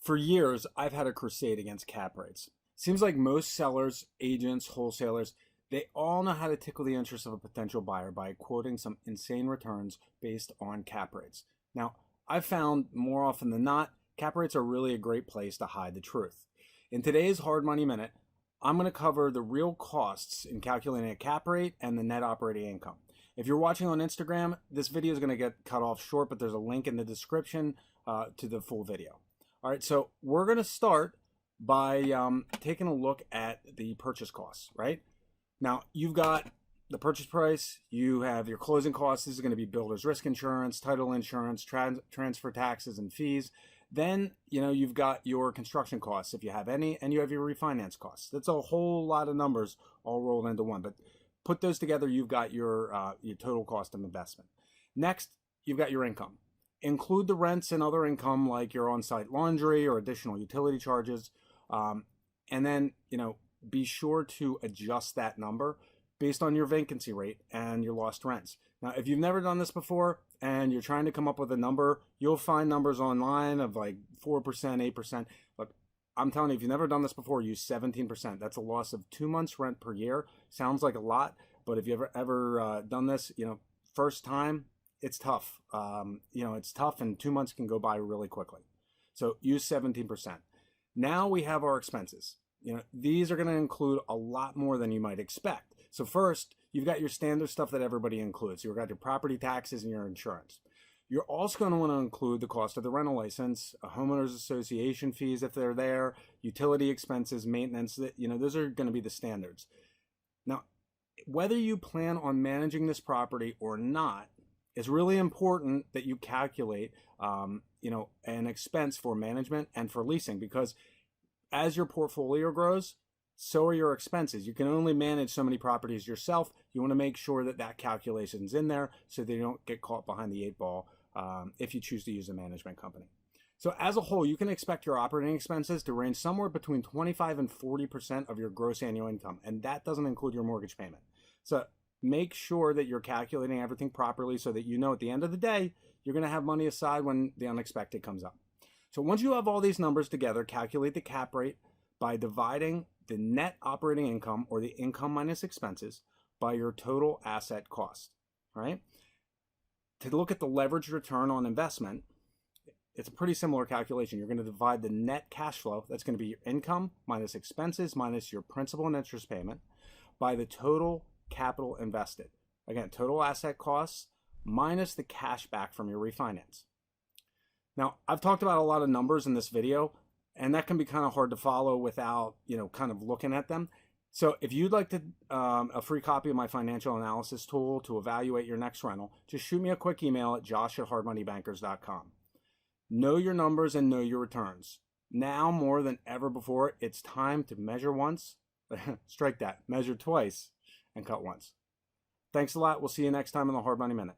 For years, I've had a crusade against cap rates. Seems like most sellers, agents, wholesalers, they all know how to tickle the interest of a potential buyer by quoting some insane returns based on cap rates. Now, I've found more often than not, cap rates are really a great place to hide the truth. In today's Hard Money Minute, I'm going to cover the real costs in calculating a cap rate and the net operating income. If you're watching on Instagram, this video is going to get cut off short, but there's a link in the description to the full video. All right, so we're going to start by taking a look at the purchase costs, right? Now, you've got the purchase price, you have your closing costs. This is going to be builder's risk insurance, title insurance, transfer taxes and fees. Then, you've got your construction costs, if you have any, and you have your refinance costs. That's a whole lot of numbers all rolled into one. But put those together, you've got your total cost of investment. Next, you've got your income. Include the rents and other income like your on-site laundry or additional utility charges. And then, be sure to adjust that number based on your vacancy rate and your lost rents. Now, if you've never done this before and you're trying to come up with a number, you'll find numbers online of like 4%, 8%. Look, I'm telling you, if you've never done this before, use 17%. That's a loss of 2 months rent per year. Sounds like a lot, but if you've ever done this, first time, it's tough. It's tough, and 2 months can go by really quickly. So use 17%. Now we have our expenses. These are going to include a lot more than you might expect. So first, you've got your standard stuff that everybody includes. You've got your property taxes and your insurance. You're also going to want to include the cost of the rental license, a homeowners association fees if they're there, utility expenses, maintenance. Those are going to be the standards. Now, whether you plan on managing this property or not, it's really important that you calculate, an expense for management and for leasing, because as your portfolio grows, so are your expenses. You can only manage so many properties yourself. You want to make sure that that calculation's in there so that you don't get caught behind the 8 ball if you choose to use a management company. So as a whole, you can expect your operating expenses to range somewhere between 25 and 40% of your gross annual income, and that doesn't include your mortgage payment. So make sure that you're calculating everything properly so that at the end of the day, you're going to have money aside when the unexpected comes up. So once you have all these numbers together, calculate the cap rate by dividing the net operating income, or the income minus expenses, by your total asset cost. All right? To look at the leveraged return on investment, it's a pretty similar calculation. You're going to divide the net cash flow, that's going to be your income minus expenses minus your principal and interest payment, by the total capital invested. Again, total asset costs minus the cash back from your refinance. Now, I've talked about a lot of numbers in this video, and that can be kind of hard to follow without, kind of looking at them. So if you'd like to a free copy of my financial analysis tool to evaluate your next rental, just shoot me a quick email at josh@hardmoneybankers.com. Know your numbers and know your returns. Now more than ever before, it's time to measure once, strike that, measure twice, and cut once. Thanks a lot. We'll see you next time on the Hard Money Minute.